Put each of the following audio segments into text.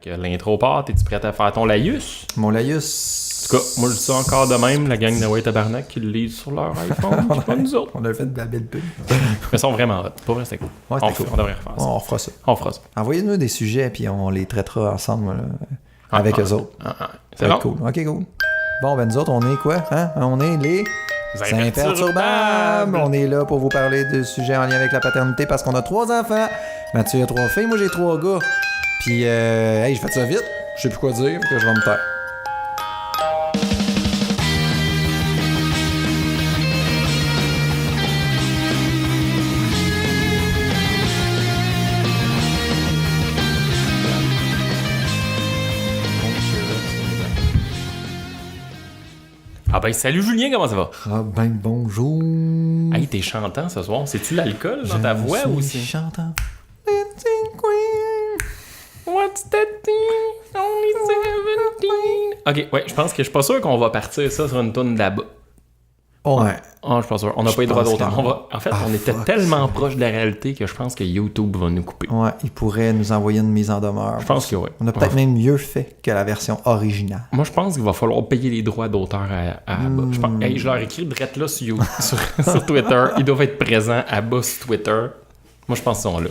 L'intro part, t'es-tu prête à faire ton laïus? Mon laïus. En tout cas, moi je dis ça encore de même, la gang de Way Tabarnak qui le lisent sur leur iPhone, c'est pas nous autres. On a fait de la belle pub. Mais ils sont vraiment hot. Pas vrai, c'était cool. Ouais, On devrait refaire ça. On refera ça. On fera ça. Envoyez-nous des sujets, puis on les traitera ensemble là, avec eux autres. C'est bon? Cool. Ok, cool. Bon, ben nous autres, on est quoi? Hein? On est les imperturbables. On est là pour vous parler de sujets en lien avec la paternité parce qu'on a 3 enfants. Mathieu a 3 filles, moi j'ai 3 gars. Puis, hey, j'ai fait ça vite. Je sais plus quoi dire, que je vais me taire. Ah ben salut Julien, comment ça va? Ah ben bonjour. Hey, t'es chantant ce soir. C'est-tu l'alcool dans ta voix ou c'est... chantant. What's that thing? Only 17. Ok, ouais, je pense que je suis pas sûr qu'on va partir ça sur une toune là-bas. Ouais. Ah, je suis pas sûr. On n'a Je pas eu droit pense d'auteur. que non. En fait, on était tellement proche de la réalité que je pense que YouTube va nous couper. Ouais, il pourrait nous envoyer une mise en demeure. Je pense que oui. On a peut-être même mieux fait que la version originale. Moi, je pense qu'il va falloir payer les droits d'auteur à Abba. Je pense, hey, je leur écris direct là sur Twitter. Ils doivent être présents à bas sur Twitter. Moi, je pense qu'ils sont là.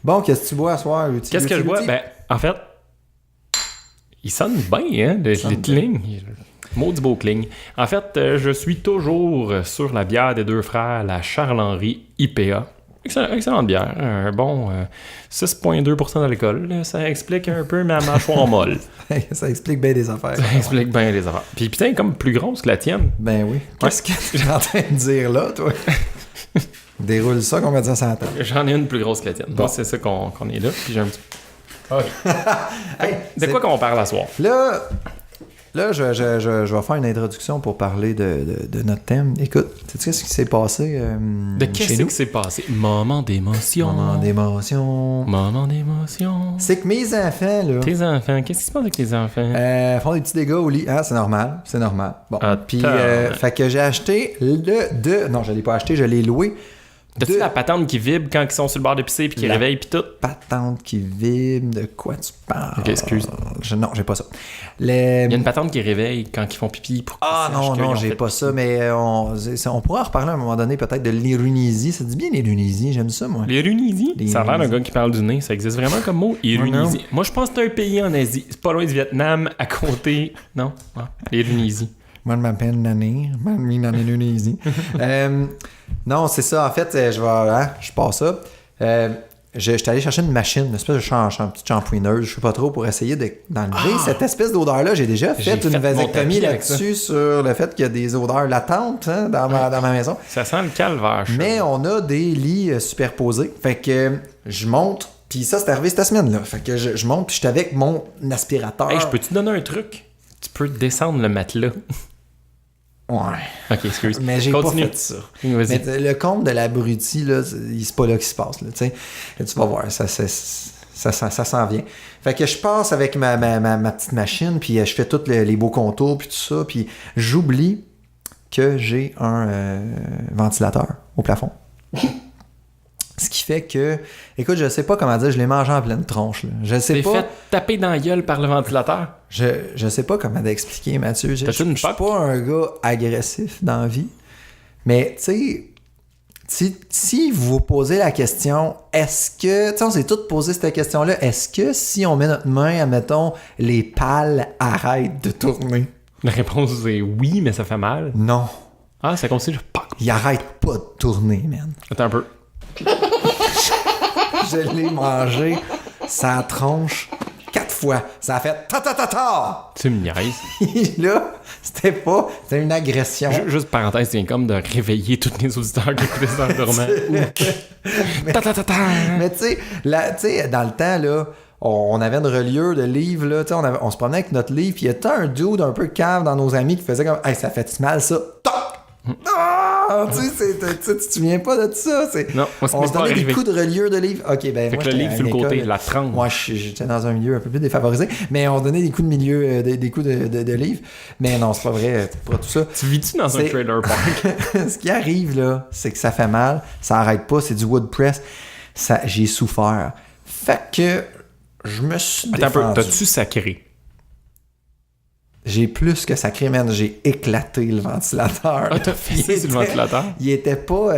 Bon, qu'est-ce que tu bois à soir? Qu'est-ce que je bois? Ben, en fait, il sonne bien, hein, les clings. Maudit beau cling. En fait, je suis toujours sur la bière des deux frères, la Charles-Henri IPA. Excellente bière. Un bon 6,2% d'alcool. Ça explique un peu ma mâchoire molle. Ça explique bien des affaires. Ça explique bien les affaires. Puis putain, comme plus grosse que la tienne. Ben oui. Qu'est-ce que tu es en train de dire là, toi? Déroule ça qu'on va dire ça à la table. J'en ai une plus grosse que la tienne. Bon. Moi, c'est ça qu'on est là. Puis j'ai un petit... Okay. Hey, de quoi qu'on parle à soir? Là, je vais faire une introduction pour parler de notre thème. Écoute, sais-tu ce qui s'est passé de qu'est-ce chez nous? qui s'est passé? Moment d'émotion. Moment d'émotion. Moment d'émotion. C'est que mes enfants, là... Tes enfants, qu'est-ce qui se passe avec tes enfants? font des petits dégâts au lit. Ah, c'est normal. C'est normal. Bon. Attends. Puis, fait que j'ai acheté Non, je l'ai pas acheté, je l'ai loué. T'as-tu la patente qui vibre quand ils sont sur le bord de pisser puis qui réveille puis tout? Patente qui vibre, de quoi tu parles? Ok, excuse. Non, j'ai pas ça. Il y a une patente qui réveille quand ils font pipi pour non, j'ai pas ça, mais on pourra en reparler à un moment donné peut-être de l'irunisie. Ça dit bien l'irunisie, j'aime ça, moi. L'irunisie? Ça a l'air d'un gars qui parle du nez. Ça existe vraiment comme mot, irunisie. Moi, je pense que c'est un pays en Asie. C'est pas loin du Vietnam, à côté... Non? L'irunisie. Moi, je m'appelle Nani. Nani. Non, c'est ça. En fait, je passe ça. J'étais allé chercher une machine, une espèce de petite shampooineuse, je sais pas trop, pour essayer d'enlever cette espèce d'odeur-là. J'ai déjà fait une vasectomie là-dessus sur le fait qu'il y a des odeurs latentes dans ma maison. Ça sent le calvaire. Mais on a des lits superposés. Fait que je monte, puis ça, c'est arrivé cette semaine-là. Fait que je monte, puis je suis avec mon aspirateur. Hey, je peux te donner un truc? Tu peux descendre le matelas. Ouais. Ok, excuse. Mais j'ai Continue. pas fait ça. Vas-y. Mais le compte de l'abruti, là, c'est pas là qu'il se passe. Là, et tu vas voir, ça s'en vient. Fait que je passe avec ma petite machine, puis je fais tous les beaux contours, puis tout ça, puis j'oublie que j'ai un ventilateur au plafond. Ce qui fait que, écoute, je sais pas comment dire, je l'ai mangé en pleine tronche. Là. Je sais T'es pas. fait taper dans la gueule par le ventilateur? Je sais pas comment t'expliquer, Mathieu. Je suis pas un gars agressif dans la vie. Mais, tu sais, si vous vous posez la question, est-ce que, tu sais, on s'est tous posé cette question-là, est-ce que si on met notre main, admettons, les pales arrêtent de tourner? La réponse est oui, mais ça fait mal. Non. Ah, ça continue. Ils arrêtent pas de tourner, man. Attends un peu. Je l'ai mangé, ça tronche 4 fois. Ça a fait ta-ta-ta-ta! Tu me niaises. Là, c'était une agression. Juste parenthèse, c'est comme de réveiller tous les auditeurs qui écoutaient ça en dormant. Mais tu sais, dans le temps, là, on avait une reliure de livres, là, on se promenait avec notre livre, puis il y a un dude un peu cave dans nos amis qui faisait comme « Hey, ça fait mal, ça! » Tu te souviens pas de ça? Non, moi, on se donnait des coups de reliure de livre. Ok, ben fait moi, que le livre sur le côté, la tranche. Moi, j'étais dans un milieu un peu plus défavorisé, mais on se donnait des coups de milieu, des coups de livre. Mais non, c'est pas vrai, c'est pas tout ça. Tu vis-tu dans un trailer park? Ce qui arrive, là, c'est que ça fait mal, ça arrête pas, c'est du wood press. J'ai souffert. Fait que Je me suis Attends un peu, défendu. t'as-tu sacré? J'ai plus que sacré, man. J'ai éclaté le ventilateur. Ah, t'as fini sur le ventilateur? Il était pas...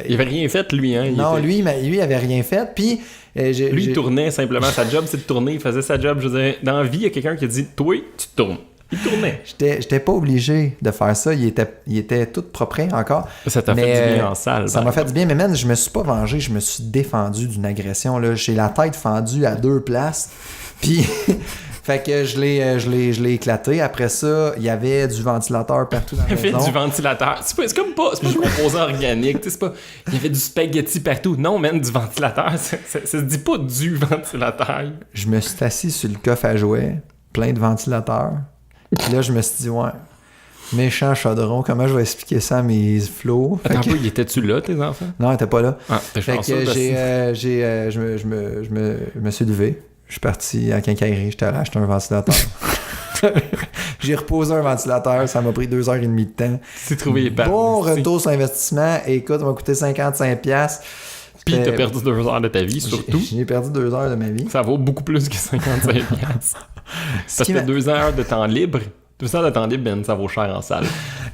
Il avait rien fait, lui, hein? Non, lui, il avait rien fait. Puis... lui, il tournait simplement. Sa job, c'est de tourner. Il faisait sa job. Je veux dire, dans la vie, il y a quelqu'un qui a dit « Toi, tu tournes. » Il tournait. J'étais pas obligé de faire ça. Il était tout propre encore. Ça t'a fait du bien en salle. Ça m'a fait du bien. Mais man, je me suis pas vengé. Je me suis défendu d'une agression. Là. J'ai la tête fendue à 2 places. Puis... Fait que je l'ai éclaté. Après ça, il y avait du ventilateur partout dans la maison. Il y avait du ventilateur. C'est comme pas, c'est pas un composant organique. C'est pas, il y avait du spaghetti partout. Non, man, du ventilateur. Ça se dit pas du ventilateur. Je me suis assis sur le coffre à jouets, plein de ventilateurs. Puis là, je me suis dit, ouais, méchant chaudron, comment je vais expliquer ça à mes flots? Attends un peu, étais-tu là, tes enfants? Non, ils étaient pas là. Ah, t'es fait chanceux. que je me suis levé. Je suis parti à la quincaillerie, j'étais allé acheter un ventilateur. J'ai reposé un ventilateur, ça m'a pris 2h30 de temps. C'est trouvé les parents. Bon retour sur investissement. Écoute, ça m'a coûté 55$. Puis t'as perdu 2 heures de ta vie, surtout. J'ai perdu 2 heures de ma vie. Ça vaut beaucoup plus que 55$. Ça fait 2 heures de temps libre. 2 heures de temps libre, ben, ça vaut cher en salle.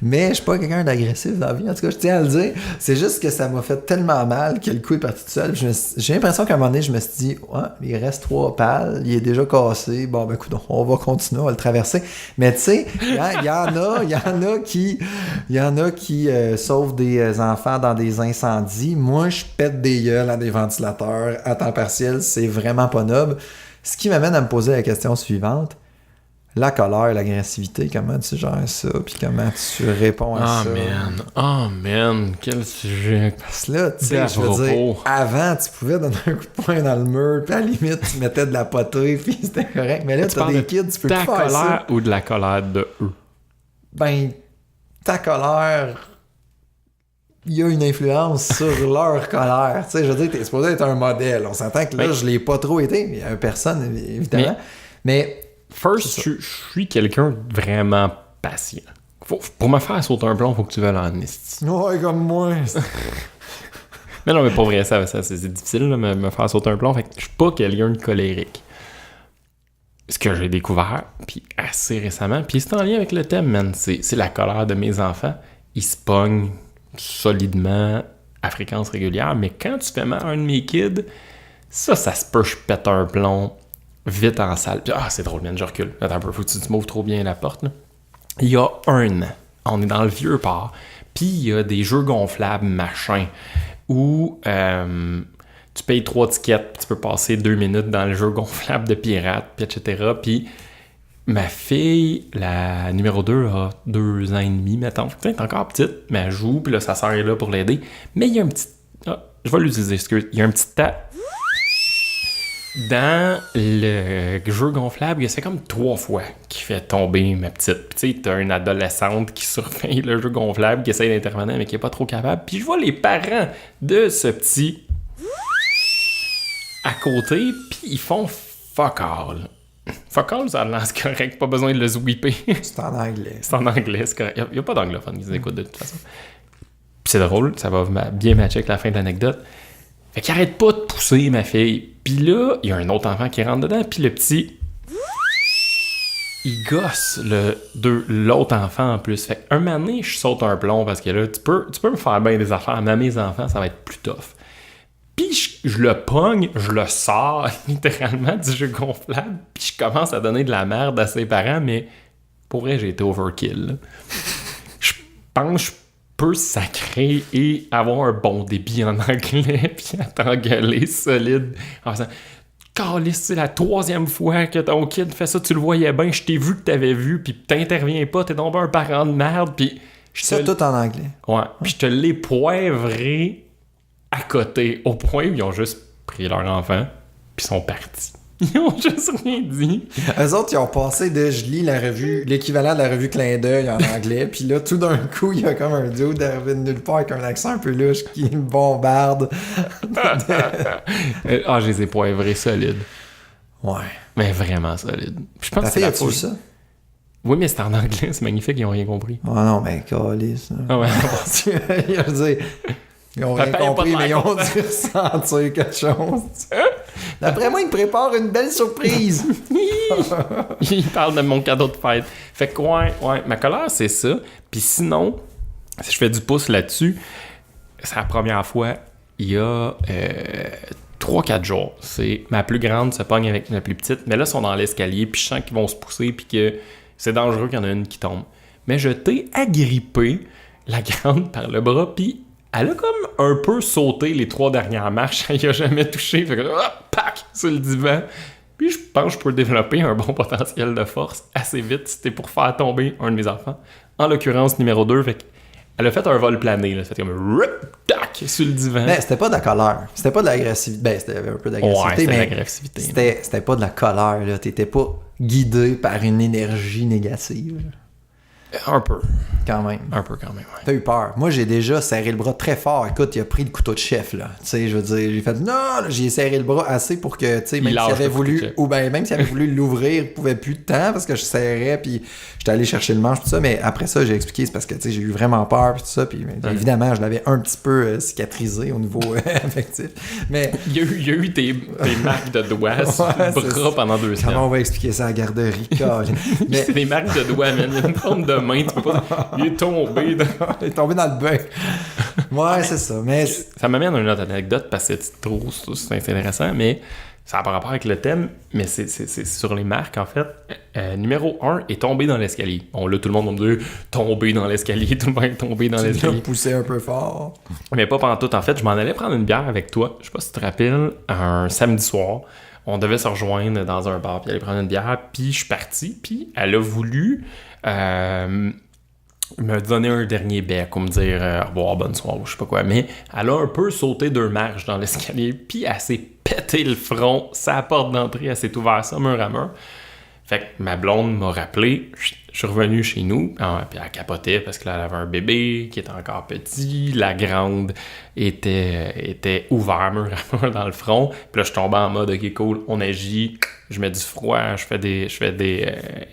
Mais je suis pas quelqu'un d'agressif dans la vie, en tout cas, je tiens à le dire. C'est juste que ça m'a fait tellement mal que le coup est parti tout seul. J'ai l'impression qu'à un moment donné, je me suis dit, ouais, il reste 3 pales, il est déjà cassé. Bon, ben écoute, on va continuer, on va le traverser. Mais tu sais, il y en a qui sauvent des enfants dans des incendies. Moi, je pète des gueules à des ventilateurs à temps partiel. C'est vraiment pas noble. Ce qui m'amène à me poser la question suivante. La colère, l'agressivité, comment tu gères ça? Puis comment tu réponds à ça? Oh man, quel sujet. Parce que là, tu sais, je veux dire, avant, tu pouvais donner un coup de poing dans le mur, puis à la limite, tu mettais de la potée, puis c'était correct. Mais là, t'as des kids, tu peux plus faire ça. Ta colère ou de la colère de eux? Ben, ta colère, il y a une influence sur leur colère. Tu sais, je veux dire, t'es supposé être un modèle. On s'entend que là, je l'ai pas trop été, mais il y a personne, évidemment. Mais first, je suis quelqu'un de vraiment patient. Pour me faire sauter un plomb, il faut que tu veuilles en esti. Ouais, comme moi. Mais non, mais pas vrai, c'est difficile de me faire sauter un plomb. Fait que je suis pas quelqu'un de colérique. Ce que j'ai découvert, puis assez récemment, puis c'est en lien avec le thème, man, c'est la colère de mes enfants. Ils se pognent solidement à fréquence régulière, mais quand tu fais mal à un de mes kids, ça se peut, je pète un plomb vite en salle. Puis, c'est drôle, man, je recule. Attends un peu, faut que tu m'ouvres trop bien la porte, là. Il y a 1 an, on est dans le vieux port, puis il y a des jeux gonflables, machin, où tu payes 3 tickets, puis tu peux passer 2 minutes dans le jeu gonflable de pirate, puis etc. Puis ma fille, la numéro 2, a 2 ans et demi, mettons. Elle est encore petite, mais elle joue, puis là, sa sœur est là pour l'aider. Mais il y a un petit... je vais l'utiliser, excuse. Il y a un petit tap dans le jeu gonflable, il y a comme 3 fois qui fait tomber ma petite. Puis tu sais, t'as une adolescente qui surveille le jeu gonflable, qui essaie d'intervenir, mais qui est pas trop capable. Puis je vois les parents de ce petit à côté, puis ils font fuck all. Fuck all, ça a l'air correct, pas besoin de le sweeper. C'est en anglais. C'est en anglais, c'est correct. Il n'y a pas d'anglophone qui écoutent de toute façon. Puis c'est drôle, ça va bien matcher avec la fin de l'anecdote. Fait qu'il arrête pas de pousser, ma fille. Puis là, il y a un autre enfant qui rentre dedans, puis le petit, il gosse l'autre enfant en plus. Fait qu'un moment donné, je saute un plomb parce que là, tu peux me faire bien des affaires, mais à mes enfants, ça va être plus tough. Puis je le pogne, je le sors littéralement du jeu gonflable, puis je commence à donner de la merde à ses parents, mais pour vrai, j'ai été overkill, là. Je pense que je peux sacrer et avoir un bon débit en anglais, puis à t'engueuler solide en faisant « Calisse, c'est la 3e fois que ton kid fait ça, tu le voyais bien, je t'ai vu que t'avais vu, puis t'interviens pas, t'es tombé un parent de merde, puis... » Ça tout en anglais. Ouais, puis je te l'ai poivré à côté, au point où ils ont juste pris leur enfant, puis sont partis. Ils ont juste rien dit. Eux autres, ils ont passé de je lis la revue, l'équivalent de la revue Clin d'œil en anglais, puis là, tout d'un coup, il y a comme un dude d'arriver de nulle part avec un accent un peu louche qui me bombarde. Je les ai poivrés solides. Ouais. Mais vraiment solides. Je pense Ta fille a-tu ça? Oui, mais c'est en anglais, c'est magnifique, ils ont rien compris. Oh non, mais calisse. Ah ouais. Ils ont rien compris, mais ils ont dû sentir quelque chose. D'après moi, il me prépare une belle surprise. Il parle de mon cadeau de fête. Fait que, ouais, ma colère, c'est ça. Puis sinon, si je fais du pouce là-dessus, c'est la première fois, il y a 3-4 jours. C'est ma plus grande se pogne avec ma plus petite, mais là, ils sont dans l'escalier, puis je sens qu'ils vont se pousser, puis que c'est dangereux qu'il y en a une qui tombe. Mais je t'ai agrippé la grande par le bras, puis elle a comme un peu sauté les 3 dernières marches. Elle y a jamais touché. Fait que pac, sur le divan. Puis je pense que je peux développer un bon potentiel de force assez vite si c'était pour faire tomber un de mes enfants. En l'occurrence, numéro 2. Fait elle a fait un vol plané. Là. C'était comme tac sur le divan. Mais c'était pas de la colère. C'était pas de l'agressivité. Ben, c'était un peu d'agressivité. Ouais, c'était mais de l'agressivité. C'était pas de la colère. Là. T'étais pas guidé par une énergie négative. Un peu. Quand même. Un peu quand même, ouais. T'as eu peur. Moi, j'ai déjà serré le bras très fort. Écoute, il a pris le couteau de chef, là. Tu sais, je veux dire, j'ai fait non, là, j'ai serré le bras assez pour que, tu sais, même s'il avait voulu, ou ben même s'il avait voulu l'ouvrir, il pouvait plus de temps parce que je serrais, puis j'étais allé chercher le manche, tout ça. Mais après ça, j'ai expliqué, c'est parce que, tu sais, j'ai eu vraiment peur, puis tout ça. Puis évidemment, je l'avais un petit peu cicatrisé au niveau affectif. Mais il y a eu tes marques de doigts sur le bras pendant 2 semaines. Comment on va expliquer ça à la garderie? Mais c'est des marques de doigts, man. Il y a une forme de main, tu peux pas. Il est tombé dans le bain. Ouais, c'est ça. Mais ça m'amène à une autre anecdote parce que c'est intéressant, mais ça n'a pas rapport avec le thème, mais c'est sur les marques, en fait. Numéro 1 est tombé dans l'escalier. Bon, là, tout le monde va me dire tomber dans l'escalier, tout le monde est tombé dans l'escalier. Tu l'as poussé un peu fort. Mais pas pendant tout. En fait, je m'en allais prendre une bière avec toi. Je sais pas si tu te rappelles, un samedi soir. On devait se rejoindre dans un bar puis aller prendre une bière, puis je suis parti, puis elle a voulu me donner un dernier bec ou me dire au revoir, bonne soirée ou je sais pas quoi. Mais elle a un peu sauté 2 marches dans l'escalier, puis elle s'est pété le front, sa porte d'entrée, elle s'est ouverte ça mur à mur. Fait que ma blonde m'a rappelé, je suis revenu chez nous, puis elle capotait parce que là, elle avait un bébé qui était encore petit, la grande était ouverte mur à mur dans le front, puis là, je tombais en mode, ok, cool, on agit, je mets du froid, je fais des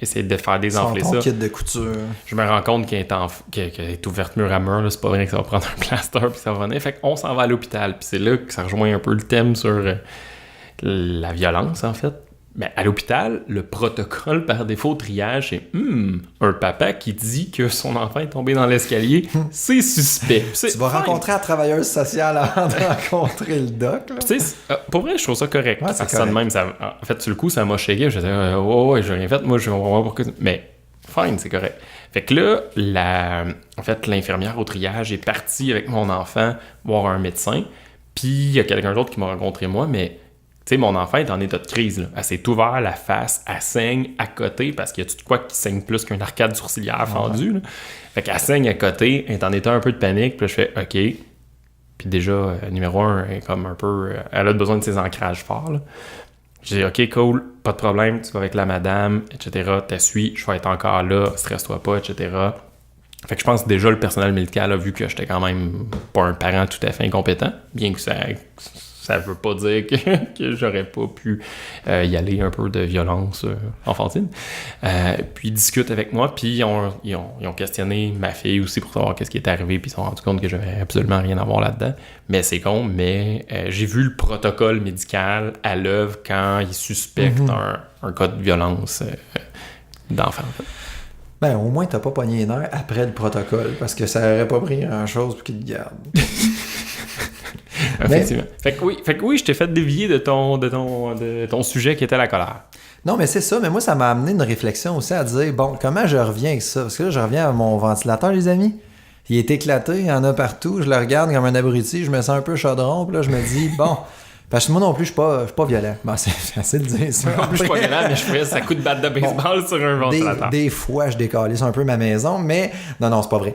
essayer de faire désenfler ça. Kit de couture. Je me rends compte qu'elle est ouverte mur à mur, là, c'est pas vrai que ça va prendre un plaster puis ça va venir, fait qu'on s'en va à l'hôpital, puis c'est là que ça rejoint un peu le thème sur la violence, en fait. Mais à l'hôpital, le protocole par défaut triage, c'est un papa qui dit que son enfant est tombé dans l'escalier, c'est suspect. Tu vas rencontrer la travailleuse sociale avant de rencontrer le doc. Là. Tu sais, pour vrai, je trouve ça correct. Ouais, c'est ça de même, en fait, sur le coup, ça m'a shaké. Je disais, ouais, j'ai rien fait, moi, je vais voir pourquoi. Mais fine, c'est correct. Fait que là, en fait, l'infirmière au triage est partie avec mon enfant voir un médecin, puis il y a quelqu'un d'autre qui m'a rencontré moi, mais. Tu sais, mon enfant est en état de crise. Là. Elle s'est ouvert la face, elle saigne à côté parce qu'il y a tout de quoi qui saigne plus qu'une arcade sourcilière fendue. Là. Fait qu'elle saigne à côté, elle est en état un peu de panique. Puis là, je fais OK. Puis déjà, numéro 1, elle est comme un peu. Elle a besoin de ses ancrages forts. Là. J'ai dit OK, cool, pas de problème, tu vas avec la madame, etc. T'essuies, je vais être encore là, stresse-toi pas, etc. Fait que je pense que déjà le personnel médical a vu que j'étais quand même pas un parent tout à fait incompétent, bien que ça veut pas dire que j'aurais pas pu y aller un peu de violence enfantine. Puis ils discutent avec moi, puis ils ont questionné ma fille aussi pour savoir qu'est-ce qui est arrivé, puis ils se sont rendus compte que j'avais absolument rien à voir là-dedans. Mais c'est con, mais j'ai vu le protocole médical à l'œuvre quand ils suspectent un cas de violence d'enfant. En fait. Ben, au moins, t'as pas pogné les nerfs après le protocole, parce que ça aurait pas pris grand-chose pour qu'ils te gardent. Effectivement. Fait que oui, je t'ai fait dévier de ton sujet qui était la colère. Non, mais c'est ça. Mais moi, ça m'a amené une réflexion aussi à dire, bon, comment je reviens avec ça? Parce que là, je reviens à mon ventilateur, les amis. Il est éclaté, il y en a partout. Je le regarde comme un abruti, je me sens un peu chaudron. Puis là, je me dis, bon... Parce que moi non plus, je suis pas violent. Bon, c'est facile de dire ça. En plus, je suis pas violent, mais je fais ça coup de batte de baseball sur un ventilateur. Des fois, je décalisse un peu ma maison, mais... Non, c'est pas vrai.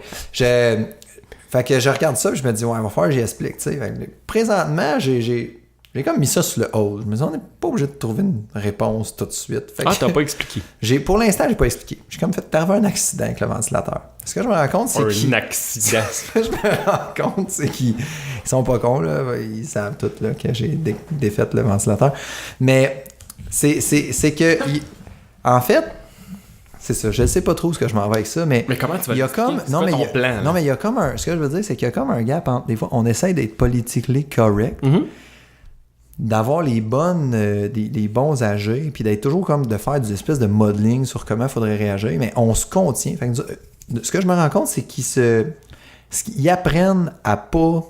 Fait que je regarde ça et je me dis, ouais, il va falloir que j'explique. Présentement, j'ai comme mis ça sur le hold. Je me dis, on n'est pas obligé de trouver une réponse tout de suite. Fait t'as pas expliqué. Pour l'instant, j'ai pas expliqué. J'ai comme fait arriver un accident avec le ventilateur. Ce que je me rends compte, c'est un accident. Ce que je me rends compte, c'est qu'ils sont pas cons, là. Ils savent tout là, que j'ai défait le ventilateur. Mais c'est que... En fait... C'est ça, je ne sais pas trop ce que je m'en vais avec ça, mais comment tu vas l'expliquer? Non, mais il y a comme un... Ce que je veux dire, c'est qu'il y a comme un gap entre... Des fois, on essaie d'être politically correct. d'avoir les bons âgés, puis d'être toujours comme de faire des espèces de modeling sur comment il faudrait réagir, mais on se contient. Fait que, ce que je me rends compte, c'est qu'ils apprennent à pas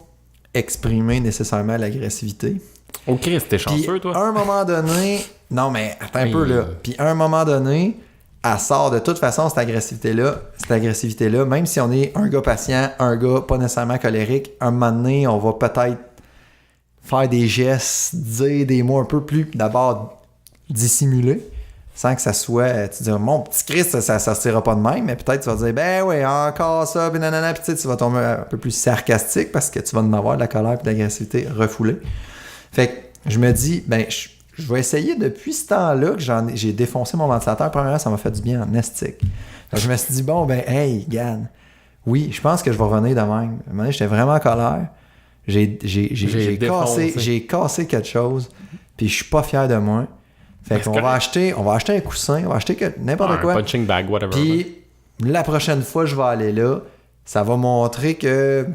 exprimer nécessairement l'agressivité. Oh Christ, t'es chanceux, toi? À un moment donné... Non, mais attends un peu, là. Puis à un moment donné, elle sort de toute façon, cette agressivité-là, même si on est un gars patient, un gars pas nécessairement colérique, un moment donné, on va peut-être faire des gestes, dire des mots un peu plus, d'abord, dissimulés, sans que ça soit, tu dis, mon petit Christ, ça se tirera pas de même, mais peut-être tu vas dire, ben oui, encore ça, puis nanana, puis tu vas tomber un peu plus sarcastique parce que tu vas en avoir de la colère et de l'agressivité refoulée. Fait que je me dis, ben, je vais essayer depuis ce temps-là que j'ai défoncé mon ventilateur. Premièrement, ça m'a fait du bien en estique. Je me suis dit, bon, ben, hey, Gann, oui, je pense que je vais revenir de même. À un moment donné, j'étais vraiment en colère. J'ai cassé quelque chose, puis je suis pas fier de moi. Fait qu'on va acheter un coussin, on va acheter n'importe quoi. Un punching bag, whatever. Puis la prochaine fois que je vais aller là, ça va montrer que,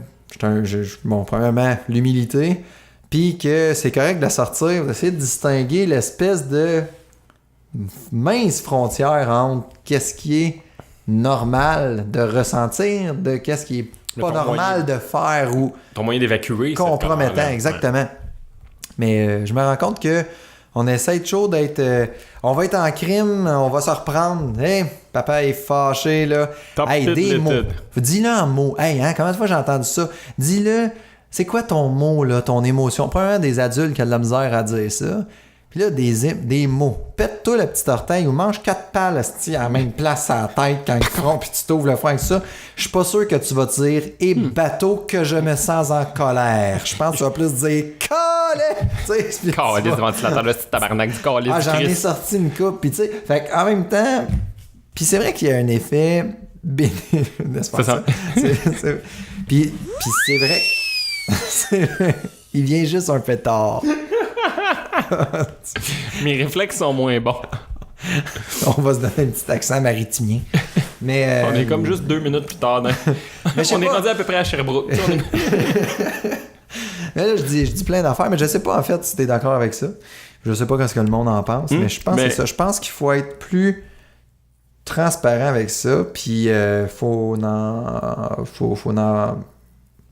bon, premièrement, l'humilité, puis que c'est correct de la sortir, d'essayer de distinguer l'espèce de mince frontière entre qu'est-ce qui est normal de ressentir, de qu'est-ce qui est pas normal de faire ou ton moyen d'évacuer, compromettant, exactement. Ouais. Mais je me rends compte que on essaie toujours d'être... on va être en crime, on va se reprendre. Hey, papa est fâché, là. Hey, des mots. Dis-le en mots. Hey, hein, combien de fois j'ai entendu ça? Dis-le... C'est quoi ton mot, là, ton émotion? Premièrement, des adultes qui ont de la misère à dire ça. Puis là, des mots. Pète-toi le petit orteil ou mange 4 pales à la même place à la tête quand ils feront, puis tu t'ouvres le front avec ça. Je suis pas sûr que tu vas dire « Et bateau que je me sens en colère ». Je pense que tu vas plus dire « Colère ». Calais, du ventilateur, le petit tabarnak du calais. Ah, j'en ai sorti une coupe. Puis tu sais, fait qu'en même temps... Puis c'est vrai qu'il y a un effet bénéfique, n'est-ce pas? Ça. Puis c'est vrai... Il vient juste un peu tard. Mes réflexes sont moins bons. On va se donner un petit accent maritimien. Mais, on est comme juste 2 minutes plus tard. On est rendu à peu près à Sherbrooke. Mais là, je dis plein d'affaires, mais je sais pas en fait si t'es d'accord avec ça. Je sais pas ce que le monde en pense, mais je pense que c'est ça. Je pense qu'il faut être plus transparent avec ça, puis faut en...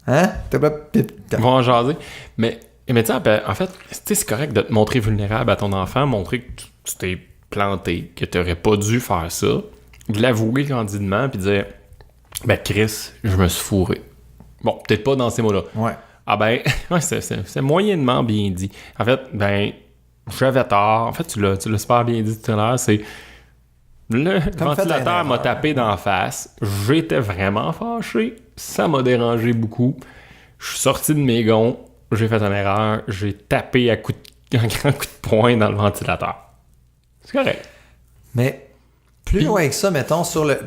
Hein? On va en jaser. Mais tu sais, en fait, c'est correct de te montrer vulnérable à ton enfant, montrer que tu t'es planté, que tu n'aurais pas dû faire ça, de l'avouer candidement, puis dire ben Chris, je me suis fourré. Bon, peut-être pas dans ces mots-là. Ouais. Ah ben, ouais, c'est moyennement bien dit. En fait, ben, j'avais tort. En fait, tu l'as super bien dit tout à l'heure, c'est le ventilateur m'a tapé d'en face. J'étais vraiment fâché. Ça m'a dérangé beaucoup. Je suis sorti de mes gonds. J'ai fait une erreur. J'ai tapé un grand coup de poing dans le ventilateur. C'est correct. Mais plus loin que ça, mettons, sur le...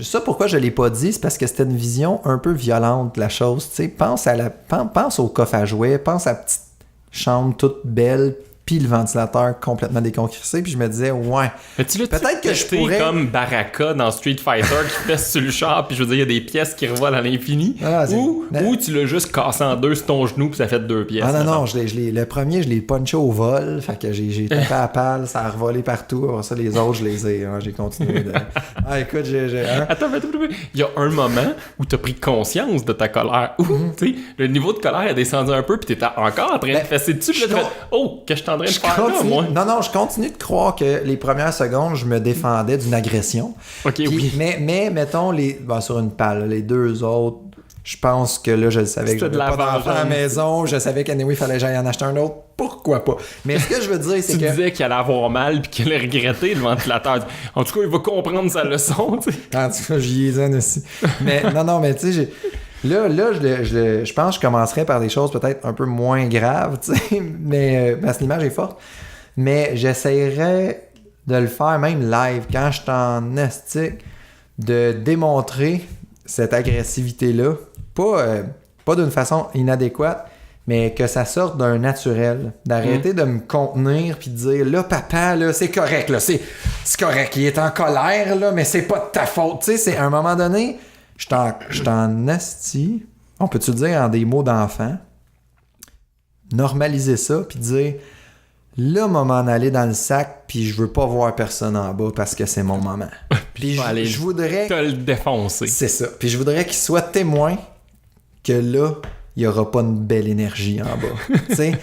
ça, pourquoi je l'ai pas dit, c'est parce que c'était une vision un peu violente de la chose. Tu sais, pense au coffre à jouets, pense à la petite chambre toute belle, puis le ventilateur complètement déconcrissé, puis je me disais, ouais, peut-être que je pourrais... comme Baraka dans Street Fighter qui pèse sur le char, puis je veux dire, il y a des pièces qui revolent à l'infini, ou tu l'as juste cassé en deux sur ton genou, puis ça fait 2 pièces. Ah non, le premier, je l'ai punché au vol, fait que j'ai tapé à la palle, ça a revolé partout, après ça, les autres, j'ai continué de... Ah, écoute, Attends, il y a un moment où t'as pris conscience de ta colère, où, tu sais, le niveau de colère a descendu un peu, puis t'étais encore en train de fesser dessus, puis là, que je t'en train de faire là, moi. Non, je continue de croire que les premières secondes, je me défendais d'une agression. OK, puis, oui. Mais mettons, sur une palle, les 2 autres, je pense que là, je savais que j'avais pas d'enfant à la maison, je savais qu'anyway, il fallait que j'aille en acheter un autre. Pourquoi pas? Mais ce que je veux dire, c'est que... Tu disais qu'il allait avoir mal puis qu'il allait regretter le ventilateur. En tout cas, il va comprendre sa leçon, tu sais. En tout cas, j'y ai aussi. Mais non, mais tu sais, Là, je pense que je commencerais par des choses peut-être un peu moins graves, tu sais, mais parce que l'image est forte. Mais j'essayerais de le faire même live, quand je suis en estique, de démontrer cette agressivité-là, pas d'une façon inadéquate, mais que ça sorte d'un naturel. D'arrêter de me contenir puis de dire, là, papa, là, c'est correct, là, c'est correct, il est en colère, là, mais c'est pas de ta faute. Tu sais, c'est à un moment donné... Je suis en on peut-tu le dire en des mots d'enfant? Normaliser ça, puis dire là, m'en aller dans le sac, puis je veux pas voir personne en bas parce que c'est mon moment. Puis je voudrais... te le défoncer. C'est ça. Puis je voudrais qu'il soit témoin que là, il y aura pas une belle énergie en bas. Tu sais?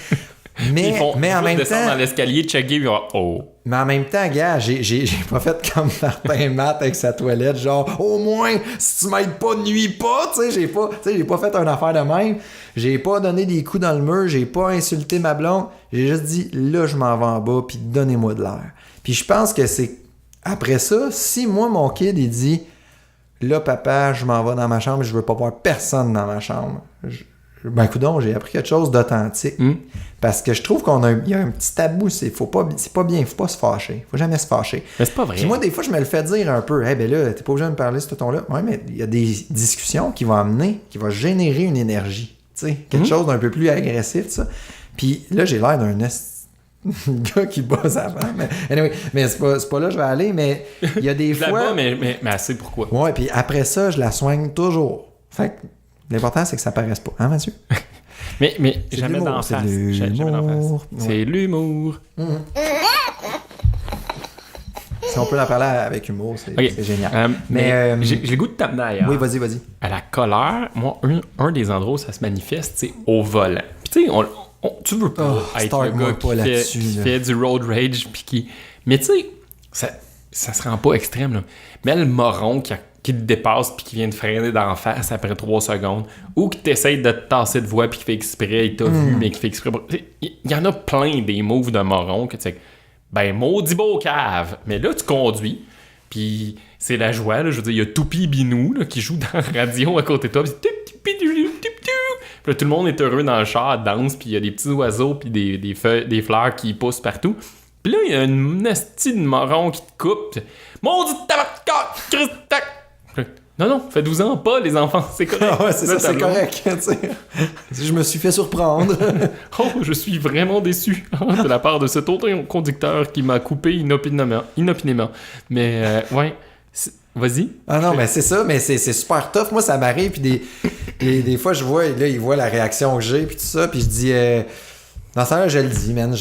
Mais en même temps... dans l'escalier, checker, puis Mais en même temps, gars, j'ai pas fait comme Martin Matt avec sa toilette, genre, au moins, si tu m'aides pas, nuis pas, tu sais, j'ai pas fait une affaire de même, j'ai pas donné des coups dans le mur, j'ai pas insulté ma blonde, j'ai juste dit, là, je m'en vais en bas, puis donnez-moi de l'air. Puis je pense que c'est, après ça, si moi, mon kid, il dit, là, papa, je m'en vais dans ma chambre, je veux pas voir personne dans ma chambre, ben, coudonc, j'ai appris quelque chose d'authentique. Parce que je trouve il y a un petit tabou, c'est pas bien, faut pas se fâcher. Faut jamais se fâcher. Mais c'est pas vrai. Puis moi, des fois, je me le fais dire un peu. Ben là, t'es pas obligé de me parler ce ton-là. Ouais, mais il y a des discussions qui vont générer une énergie. Tu sais, quelque chose d'un peu plus agressif, ça. Puis là, j'ai l'air d'un gars qui bosse avant. Mais anyway, mais c'est pas là que je vais aller, mais il y a des fois... mais assez pourquoi. Ouais, puis après ça, je la soigne toujours. Fait que l'important, c'est que ça paraisse pas. Hein, Mathieu? mais jamais d'en face. C'est l'humour. Si on peut en parler avec humour, c'est génial. Mais j'ai le goût de t'amener ailleurs. Oui, vas-y. À la colère, moi, un des endroits où ça se manifeste, c'est au volant. Puis tu sais, tu veux pas être le gars qui fait du road rage. Mais tu sais, ça se rend pas extrême. Là. Mais le moron qui te dépasse puis qui vient te freiner d'en face après 3 secondes, ou qui t'essaye de te tasser de voix puis qui fait exprès, il t'a vu, mais qui fait exprès. Il y en a plein des moves de moron que tu sais, ben maudit beau cave. Mais là, tu conduis, puis c'est la joie, là, je veux dire, il y a Toupi Binou là, qui joue dans la radio à côté de toi, puis là, tout le monde est heureux dans le char, danse, puis il y a des petits oiseaux puis des feuilles, des fleurs qui poussent partout. Puis là, il y a une nasty de moron qui te coupe. Maudit tabac, Christac! Non, fait 12 ans pas, les enfants, c'est correct. Ouais, c'est ça, c'est correct. Je me suis fait surprendre. Oh, je suis vraiment déçu de la part de cet autre conducteur qui m'a coupé inopinément. Mais, ouais, vas-y. Ah non, mais c'est ça, mais c'est super tough. Moi, ça m'arrive, puis des fois, je vois, là, il voit la réaction que j'ai, puis tout ça, puis je dis... dans ce temps-là, je le dis, man.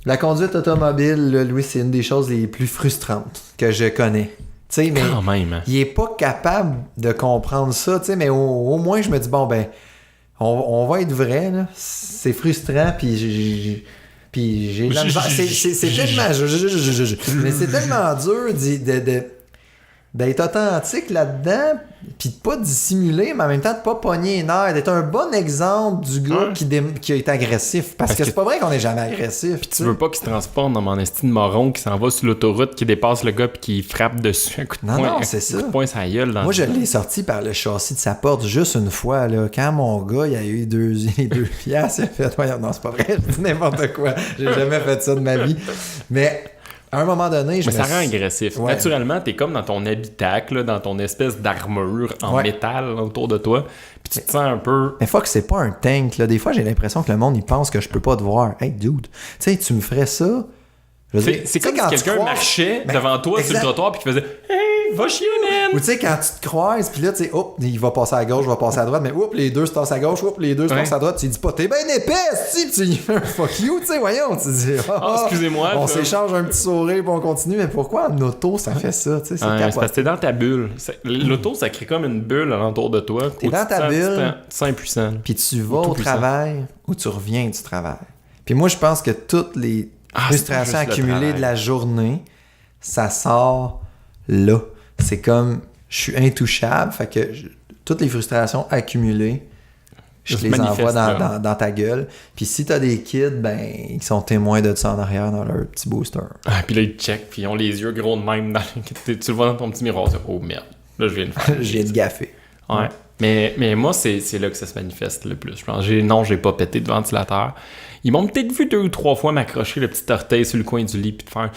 La conduite automobile, là, Louis, c'est une des choses les plus frustrantes que je connais. Tu sais, mais même. Il est pas capable de comprendre ça, tu sais, mais au moins, je me dis, bon, ben, on va être vrai, là. C'est frustrant, puis j'ai de la misère. C'est tellement... Mais c'est tellement dur d'être authentique là-dedans, puis de pas dissimuler, mais en même temps de pas pogner les nerfs, d'être un bon exemple du gars qui est agressif. Parce que c'est pas vrai qu'on est jamais agressif. Puis tu veux pas qu'il se transforme dans mon estime moron qui s'en va sur l'autoroute, qui dépasse le gars puis qui frappe dessus un coup de poing. Non, c'est ça. Un coup de poing sur la gueule. Moi, je l'ai sorti par le châssis de sa porte juste une fois, là. Quand mon gars, il a eu les 2 piastres, il a fait... Non, c'est pas vrai, je dis n'importe quoi. J'ai jamais fait ça de ma vie. Mais... à un moment donné, ça rend agressif. Ouais. Naturellement, t'es comme dans ton habitacle, dans ton espèce d'armure en métal autour de toi, puis tu te sens un peu... Mais fuck, c'est pas un tank, là. Des fois, j'ai l'impression que le monde, il pense que je peux pas te voir. Hey, dude, tu sais, tu me ferais ça... C'est comme si quelqu'un marchait devant toi sur le trottoir puis qui faisait « Hey, va chier, man! » Ou tu sais, quand tu te croises, puis là, tu sais, hop, il va passer à gauche, il va passer à droite, mais hop, les deux se tassent à gauche, hop, les deux se tassent à droite, tu dis pas « T'es ben épais, si! » Tu dis « Fuck you! » Tu sais, voyons, tu dis « excusez-moi. On s'échange un petit sourire puis on continue, mais pourquoi en auto, ça fait ça? Tu sais, c'est parce que t'es dans ta bulle. L'auto, ça crée comme une bulle alentour de toi. T'es dans ta bulle. Tu sens impuissant. Puis tu vas au travail ou tu reviens du travail. Puis moi, je pense que toutes les frustration accumulée de la journée, ça sort là. C'est comme, je suis intouchable, fait que toutes les frustrations accumulées, je les envoie dans ta gueule. Puis si t'as des kids, ben, ils sont témoins de ça en arrière dans leur petit booster. Ah, puis là, ils checkent, puis ils ont les yeux gros de même. Tu le vois dans ton petit miroir. Oh merde, là, je viens de faire. Je viens de gaffer. Ouais. Mais moi, c'est là que ça se manifeste le plus. Je pense, j'ai pas pété de ventilateur. Ils m'ont peut-être vu 2 ou 3 fois m'accrocher le petit orteil sur le coin du lit puis de faire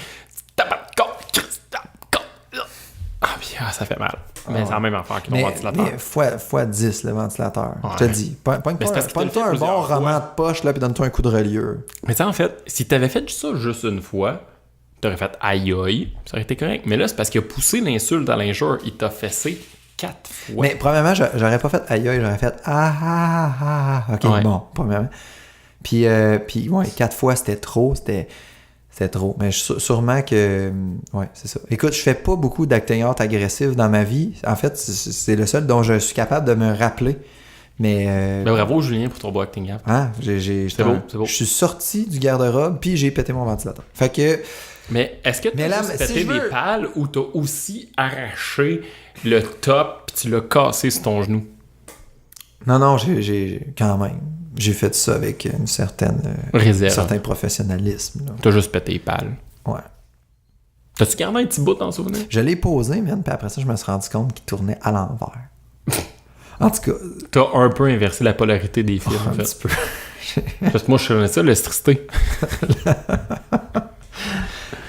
ça fait mal. Mais c'est la même affaire que mon ventilateur. Mais fois 10 le ventilateur. Ouais. Je te dis. Pogne-toi un bon roman de poche là puis donne-toi un coup de reliure. Mais tu sais, en fait, si t'avais fait ça juste une fois, t'aurais fait aïe aïe, ça aurait été correct. Mais là, c'est parce qu'il a poussé l'insulte à l'injure. Il t'a fessé 4 fois. Mais premièrement, j'aurais pas fait aïe aïe, j'aurais fait ok, bon, premièrement. Puis ouais, 4 fois, c'était trop. C'était trop. Mais sûrement que... Ouais, c'est ça. Écoute, je fais pas beaucoup d'acting out agressif dans ma vie. En fait, c'est le seul dont je suis capable de me rappeler. Mais bravo, Julien, pour ton beau acting out. C'est beau, c'est beau. Je suis sorti du garde-robe, puis j'ai pété mon ventilateur. Fait que... Mais est-ce que tu as pété des pales ou t'as aussi arraché le top puis tu l'as cassé sur ton genou? Non, j'ai quand même. J'ai fait ça avec une certaine réserve. Un certain professionnalisme. Là. T'as juste pété les pales. Ouais. T'as-tu gardé un petit bout dans le souvenir? Je l'ai posé, man, puis après ça, je me suis rendu compte qu'il tournait à l'envers. En tout cas... T'as un peu inversé la polarité des films, en fait. Un petit peu. Parce que moi, je connais ça, l'électricité.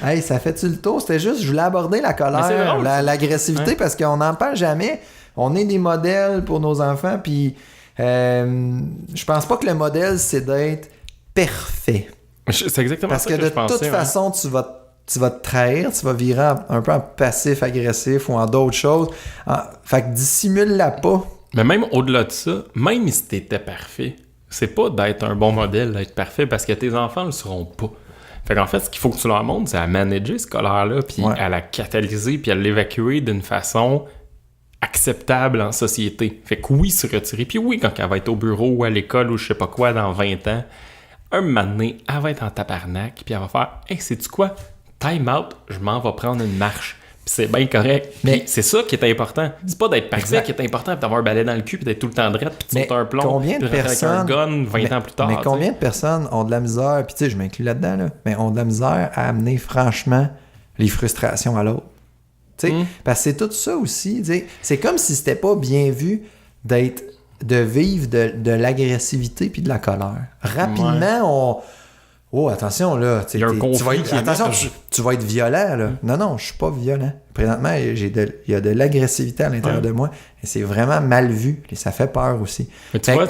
Hey, ça fait-tu le tour? C'était juste, je voulais aborder la colère, l'agressivité, parce qu'on n'en parle jamais. On est des modèles pour nos enfants, puis je pense pas que le modèle, c'est d'être parfait. C'est exactement parce ça que je pensais. Parce que de toute façon, tu vas te trahir, tu vas virer un peu en passif-agressif ou en d'autres choses. Fait que dissimule-la pas. Mais même au-delà de ça, même si t'étais parfait, c'est pas d'être un bon modèle, d'être parfait, parce que tes enfants le seront pas. Fait qu'en fait, ce qu'il faut que tu leur montres, c'est à manager ce colère-là, puis à la catalyser, puis à l'évacuer d'une façon acceptable en société. Fait que oui, se retirer. Puis oui, quand elle va être au bureau ou à l'école ou je sais pas quoi dans 20 ans, un moment donné, elle va être en tabarnak, puis elle va faire « Hey, sais-tu quoi? Time out, je m'en vais prendre une marche. » Puis c'est bien correct. Mais c'est ça qui est important. C'est pas d'être parfait qui est important, puis d'avoir un balai dans le cul, puis d'être tout le temps droite, puis de sauter un plomb, combien de personnes avec un gun 20 ans plus tard. Mais combien de personnes ont de la misère, puis tu sais, je m'inclus là-dedans, là, mais ont de la misère à amener franchement les frustrations à l'autre. Parce que c'est tout ça aussi. T'sais. C'est comme si c'était pas bien vu de vivre de l'agressivité puis de la colère. Rapidement, Oh, attention, là. Il y a un conflit attention, tu vas être violent, là. Non, je suis pas violent. Présentement, il y a de l'agressivité à l'intérieur de moi. Et c'est vraiment mal vu. Et ça fait peur aussi. Mais tu vois,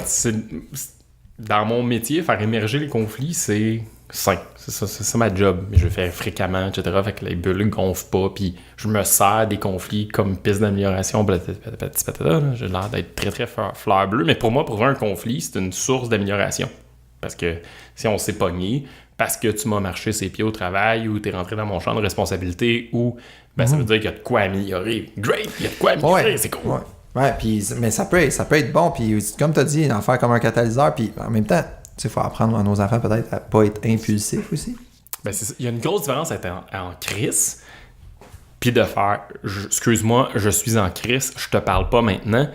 dans mon métier, faire émerger les conflits, c'est sain. C'est ma job. Je le fais fréquemment, etc. Fait que les bulles gonflent pas. Puis je me sers des conflits comme piste d'amélioration. J'ai l'air d'être très, très fleur bleue. Mais pour moi, pour un conflit, c'est une source d'amélioration. Parce que si on s'est pogné, parce que tu m'as marché ses pieds au travail ou t'es rentré dans mon champ de responsabilité ou ça veut dire qu'il y a de quoi améliorer. Great, il y a de quoi améliorer, c'est cool. Ouais, mais ça peut être bon. Puis comme tu as dit, en faire comme un catalyseur. Puis en même temps, il faut apprendre à nos enfants peut-être à pas être impulsifs aussi. Il y a une grosse différence à être en crise puis de faire excuse-moi, je suis en crise, je te parle pas maintenant.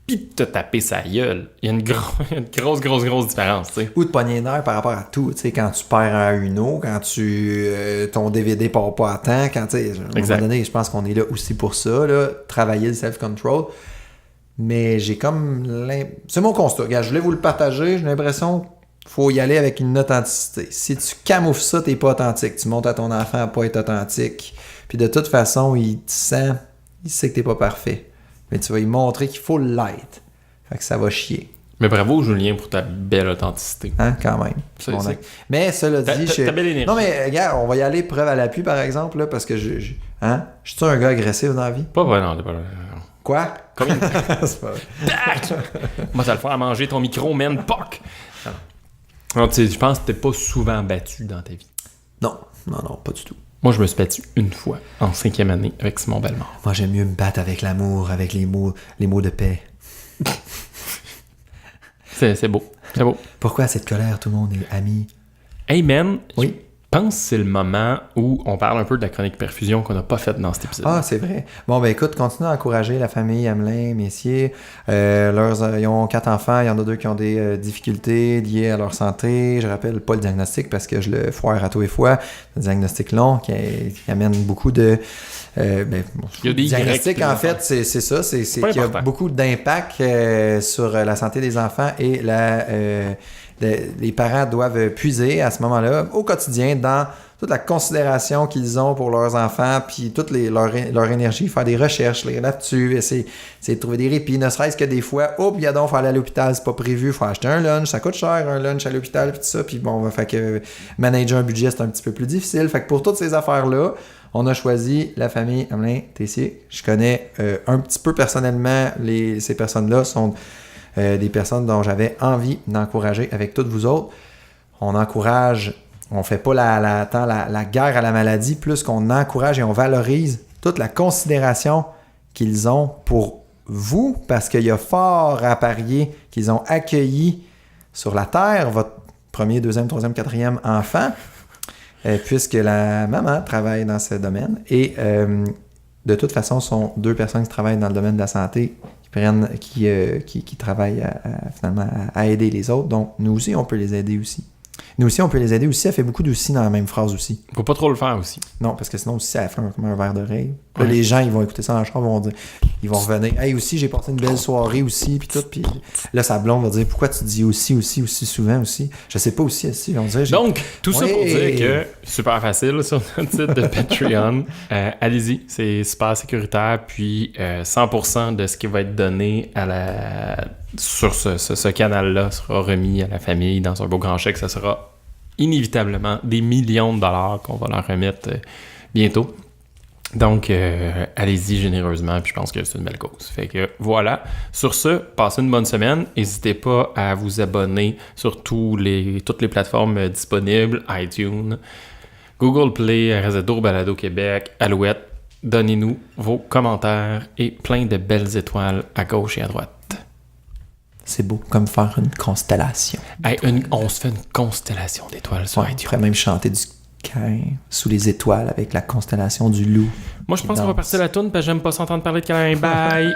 Pis de te taper sa gueule. Il y a une grosse différence, tu sais. Ou de pogner nerf par rapport à tout, tu sais, quand tu perds un Uno, quand ton DVD part pas à temps, quand, tu sais, à un moment donné, je pense qu'on est là aussi pour ça, là, travailler le self-control. Mais j'ai comme... C'est mon constat. Regarde, je voulais vous le partager, j'ai l'impression qu'il faut y aller avec une authenticité. Si tu camoufles ça, t'es pas authentique. Tu montres à ton enfant à pas être authentique. Puis de toute façon, il sait que t'es pas parfait. Mais tu vas lui montrer qu'il faut l'être. Fait que ça va chier. Mais bravo, Julien, pour ta belle authenticité. Hein, quand même. Mais cela dit... Ta belle énergie. Non, mais regarde, on va y aller preuve à l'appui, par exemple, là, parce que je suis un gars agressif dans la vie? Pas vrai, non, t'es pas là. Quoi? Combien de C'est pas vrai. Moi, ça va le faire à manger ton micro, man. Poc! Non, tu sais, je pense que t'es pas souvent battu dans ta vie. Non, pas du tout. Moi, je me suis battu une fois, en 5e année, avec Simon Bellemare. Moi, j'aime mieux me battre avec l'amour, avec les mots de paix. C'est beau. C'est beau. Pourquoi cette colère? Tout le monde est ami. Hey, man. Oui. Je pense que c'est le moment où on parle un peu de la chronique perfusion qu'on n'a pas faite dans cet épisode. Ah, c'est vrai. Bon, ben écoute, continue à encourager la famille Hamelin, Messier. Ils ont 4 enfants. Il y en a 2 qui ont des difficultés liées à leur santé. Je rappelle pas le diagnostic parce que je le foire à tous les fois. Le diagnostic long qui amène beaucoup de... il y a des diagnostics, en fait, c'est ça. C'est qu'il y a beaucoup d'impact sur la santé des enfants et les parents doivent puiser à ce moment-là, au quotidien, dans toute la considération qu'ils ont pour leurs enfants, puis toute leur énergie, faire des recherches là-dessus, essayer de trouver des répits, ne serait-ce que des fois, il y a donc, faut aller à l'hôpital, c'est pas prévu, faut acheter un lunch, ça coûte cher un lunch à l'hôpital, puis tout ça, puis bon, fait que manager un budget, c'est un petit peu plus difficile. Fait que pour toutes ces affaires-là, on a choisi la famille Hamelin Tessier. Je connais un petit peu personnellement ces personnes-là, sont des personnes dont j'avais envie d'encourager avec toutes vous autres. On encourage on fait pas la guerre à la maladie, plus qu'on encourage et on valorise toute la considération qu'ils ont pour vous, parce qu'il y a fort à parier qu'ils ont accueilli sur la Terre votre premier, deuxième, troisième, quatrième enfant, puisque la maman travaille dans ce domaine. Et de toute façon, ce sont 2 personnes qui travaillent dans le domaine de la santé, qui travaillent finalement à aider les autres. Donc, nous aussi, on peut les aider aussi. Nous aussi, on peut les aider aussi. Elle fait beaucoup d'aussi dans la même phrase aussi. Faut pas trop le faire aussi. Non, parce que sinon aussi, ça fait comme un verre d'oreille. Là, les gens, ils vont écouter ça en char, ils vont revenir. Hey, aussi, j'ai passé une belle soirée aussi, puis tout. Puis là, sa blonde va dire, pourquoi tu dis aussi souvent aussi? Je sais pas aussi. On dirait, donc, tout ça pour dire que super facile sur notre site de Patreon. Allez-y, c'est super sécuritaire. Puis 100% de ce qui va être donné sur ce canal-là sera remis à la famille dans un beau grand chèque. Ça sera inévitablement des millions de dollars qu'on va leur remettre bientôt. Donc, allez-y généreusement, puis je pense que c'est une belle cause. Fait que voilà. Sur ce, passez une bonne semaine. N'hésitez pas à vous abonner sur toutes les plateformes disponibles, iTunes, Google Play, RZO, Balado Québec, Alouette. Donnez-nous vos commentaires et plein de belles étoiles à gauche et à droite. C'est beau, comme faire une constellation. Hey, on se fait une constellation d'étoiles sur iTunes. On pourrait même chanter du câlin sous les étoiles avec la constellation du loup. Moi, je pense qu'on va partir la toune parce que j'aime pas s'entendre parler de câlin. Bye!